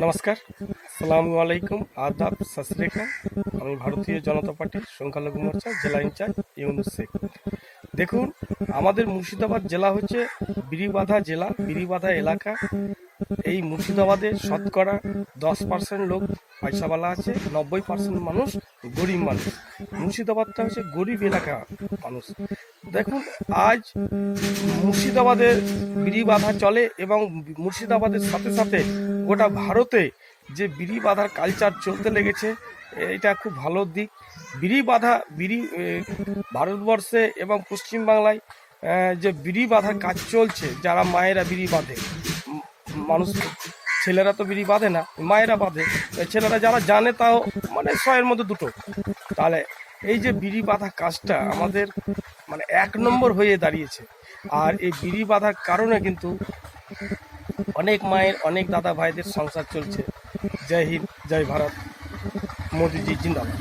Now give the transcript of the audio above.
নমস্কার, আসসালামু আলাইকুম, আদাব, সত শ্রী আকাল। আমি ভারতীয় জনতা পার্টির সংখ্যালঘু মোর্চা জেলা ইনচার্জ ইউনুস শেখ। দেখুন, আমাদের মুর্শিদাবাদ জেলা হচ্ছে বিড়িবাঁধা জেলা, বিড়িবাঁধা এলাকা। এই মুর্শিদাবাদে শতকরা 10% লোক পয়সাওয়ালা আছে, 90% মানুষ গরিব মানুষ। মুর্শিদাবাদটা হচ্ছে গরিব এলাকা মানুষ। দেখুন, আজ মুর্শিদাবাদের বিড়িবাঁধা চলে এবং মুর্শিদাবাদের সাথে সাথে গোটা ভারতে যে বিড়িবাঁধার কালচার চলতে লেগেছে, এটা খুব ভালো দিক। ভারতবর্ষে এবং পশ্চিমবাংলায় যে বিড়ি বাঁধার কাজ চলছে, যারা মায়েরা বিড়ি বাঁধে, মানুষ ছেলেরা তো বিড়ি বাঁধে না, মায়েরা বাঁধে। ছেলেরা যারা জানে তাও মানে 100-এর মধ্যে 2। তাহলে এই যে বিড়ি বাঁধা কাজটা আমাদের মানে 1 নম্বর হয়ে দাঁড়িয়েছে। আর এই বিড়ি বাঁধার কারণে কিন্তু অনেক মায়ের, অনেক দাদা ভাইদের সংসার চলছে। জয় হিন্দ, জয় ভারত, মোদিজি জিন্দাবাদ।